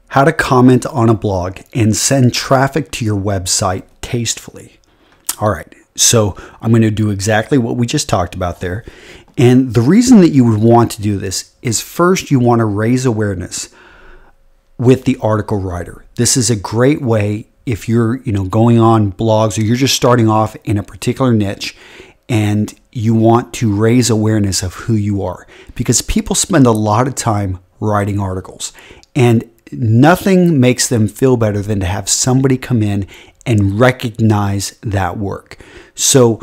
How to comment on a blog and send traffic to your website tastefully. All right, so I'm going to do exactly what we just talked about there. And the reason that you would want to do this is, first, you want to raise awareness with the article writer. This is a great way if you're going on blogs, or you're just starting off in a particular niche and you want to raise awareness of who you are, because people spend a lot of time writing articles, and nothing makes them feel better than to have somebody come in and recognize that work. So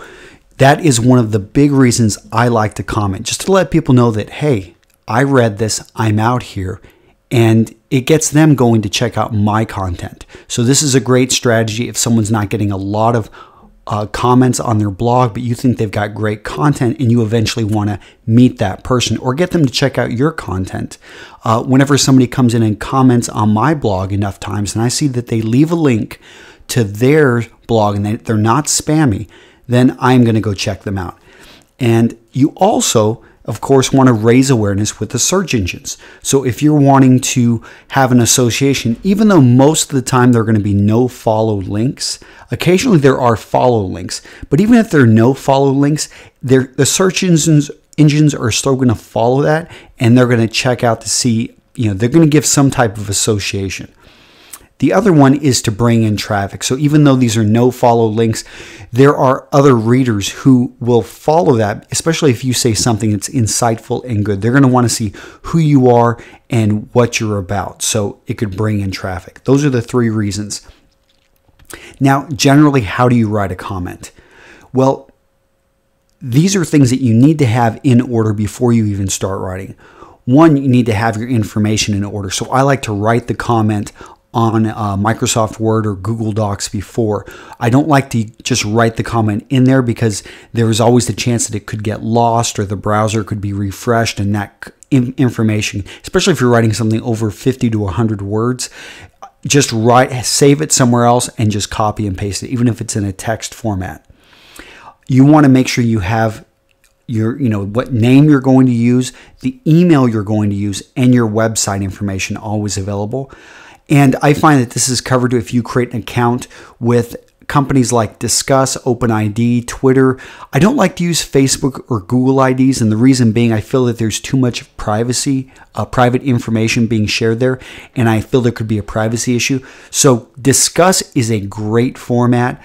that is one of the big reasons I like to comment, just to let people know that, hey, I read this, I'm out here, and it gets them going to check out my content. So this is a great strategy if someone's not getting a lot of comments on their blog, but you think they've got great content and you eventually want to meet that person or get them to check out your content. Whenever somebody comes in and comments on my blog enough times and I see that they leave a link to their blog and they're not spammy, then I'm going to go check them out. And you also, of course, want to raise awareness with the search engines. So if you're wanting to have an association, even though most of the time there are going to be no follow links, occasionally there are follow links, but even if there are no follow links, the search engines are still going to follow that, and they're going to check out to see, they're going to give some type of association. The other one is to bring in traffic. So even though these are no follow links, there are other readers who will follow that, especially if you say something that's insightful and good. They're going to want to see who you are and what you're about. So it could bring in traffic. Those are the three reasons. Now, generally, how do you write a comment? Well, these are things that you need to have in order before you even start writing. One, you need to have your information in order. So I like to write the comment on Microsoft Word or Google Docs before. I don't like to just write the comment in there because there is always the chance that it could get lost or the browser could be refreshed, and that information, especially if you're writing something over 50 to 100 words, just save it somewhere else and just copy and paste it, even if it's in a text format. You want to make sure you have your, what name you're going to use, the email you're going to use, and your website information always available. And I find that this is covered if you create an account with companies like Disqus, OpenID, Twitter. I don't like to use Facebook or Google IDs, and the reason being I feel that there's too much privacy, private information being shared there, and I feel there could be a privacy issue. So Disqus is a great format.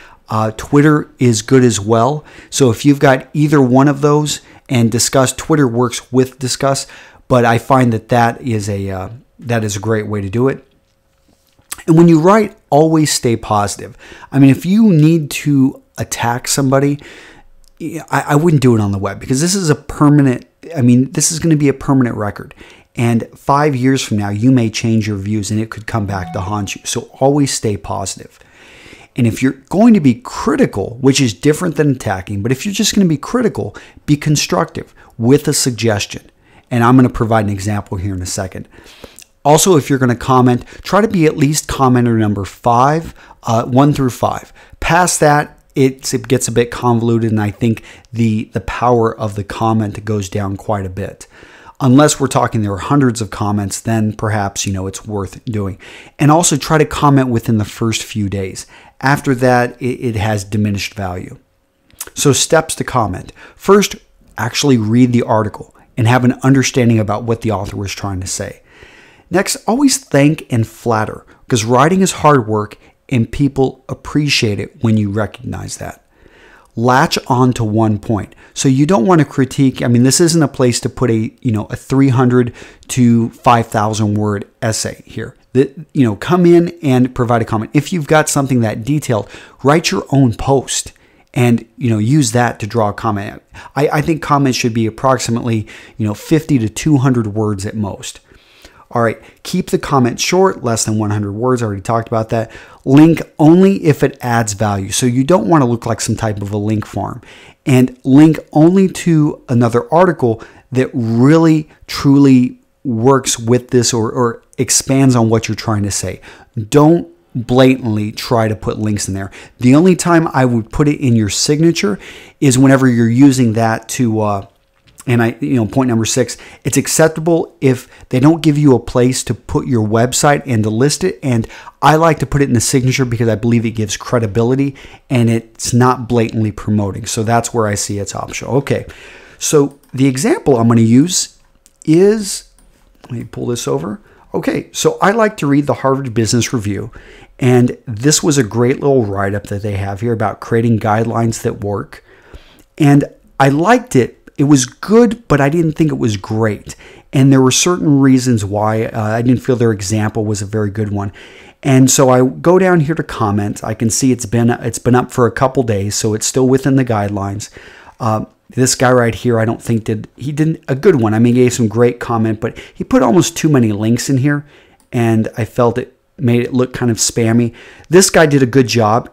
Twitter is good as well. So if you've got either one of those, and Disqus, Twitter works with Disqus, but I find that is a great way to do it. And when you write, always stay positive. I mean, if you need to attack somebody, I wouldn't do it on the web, because this is this is going to be a permanent record. And 5 years from now, you may change your views and it could come back to haunt you. So always stay positive. And if you're going to be critical, which is different than attacking, but if you're just going to be critical, be constructive with a suggestion. And I'm going to provide an example here in a second. Also, if you're going to comment, try to be at least commenter number 5, 1 through 5. Past that, it gets a bit convoluted, and I think the power of the comment goes down quite a bit. Unless we're talking there are hundreds of comments, then perhaps, it's worth doing. And also try to comment within the first few days. After that, it has diminished value. So steps to comment. First, actually read the article and have an understanding about what the author was trying to say. Next, always thank and flatter, because writing is hard work and people appreciate it when you recognize that. Latch on to one point. So you don't want to critique. This isn't a place to put a 300 to 5,000 word essay here. Come in and provide a comment. If you've got something that detailed, write your own post and use that to draw a comment. I think comments should be approximately 50 to 200 words at most. All right, keep the comment short, less than 100 words. I already talked about that. Link only if it adds value. So you don't want to look like some type of a link farm. And link only to another article that really, truly works with this or expands on what you're trying to say. Don't blatantly try to put links in there. The only time I would put it in your signature is whenever you're using that to point number 6, it's acceptable if they don't give you a place to put your website and to list it. And I like to put it in the signature because I believe it gives credibility and it's not blatantly promoting. So that's where I see it's optional. Okay, so the example I'm going to use is, let me pull this over. Okay, so I like to read the Harvard Business Review, and this was a great little write-up that they have here about creating guidelines that work. And I liked it. It was good, but I didn't think it was great. And there were certain reasons why I didn't feel their example was a very good one. And so I go down here to comment. I can see it's been up for a couple days, so it's still within the guidelines. This guy right here, I don't think did a good one. I mean, he gave some great comment, but he put almost too many links in here, and I felt it made it look kind of spammy. This guy did a good job.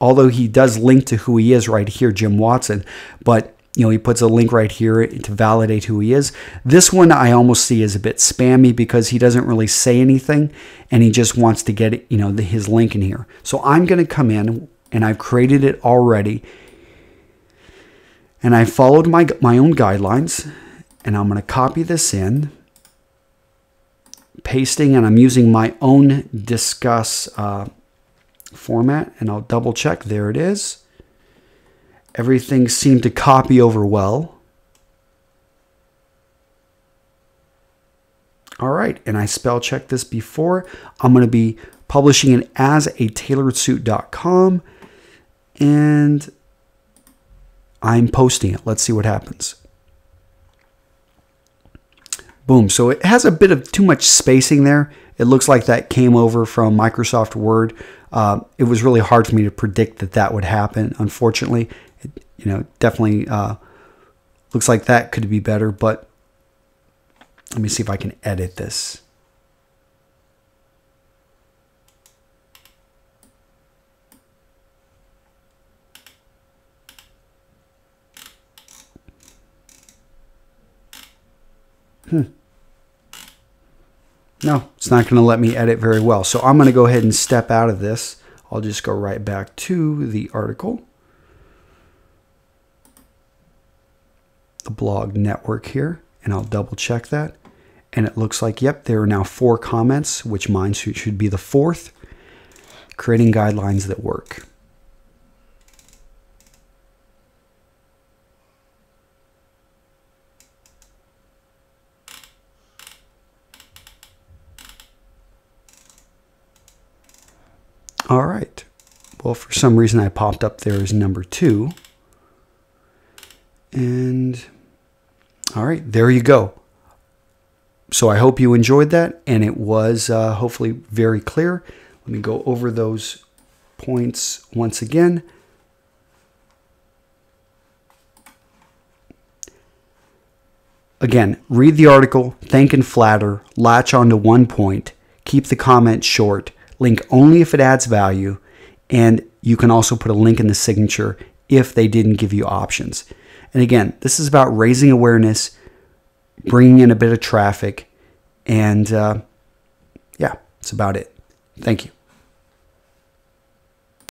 Although he does link to who he is right here, Jim Watson, but he puts a link right here to validate who he is. This one I almost see as a bit spammy because he doesn't really say anything and he just wants to get his link in here. So I'm going to come in, and I've created it already, and I followed my own guidelines, and I'm going to copy this in, pasting, and I'm using my own Disqus format, and I'll double check. There it is. Everything seemed to copy over well. All right, and I spell checked this before. I'm going to be publishing it as a tailoredsuit.com, and I'm posting it. Let's see what happens. Boom. So it has a bit of too much spacing there. It looks like that came over from Microsoft Word. It was really hard for me to predict that would happen. Unfortunately, it definitely looks like that could be better, but let me see if I can edit this. No, it's not going to let me edit very well. So I'm going to go ahead and step out of this. I'll just go right back to the article. The blog network here, and I'll double check that. And it looks like, yep, there are now 4 comments, which mine should be the 4th. Creating guidelines that work. All right. Well, for some reason I popped up there as number 2. And all right, there you go. So I hope you enjoyed that, and it was hopefully very clear. Let me go over those points once again. Again, read the article, thank and flatter, latch onto one point, keep the comment short, link only if it adds value, and you can also put a link in the signature if they didn't give you options. And again, this is about raising awareness, bringing in a bit of traffic, and yeah, that's about it. Thank you.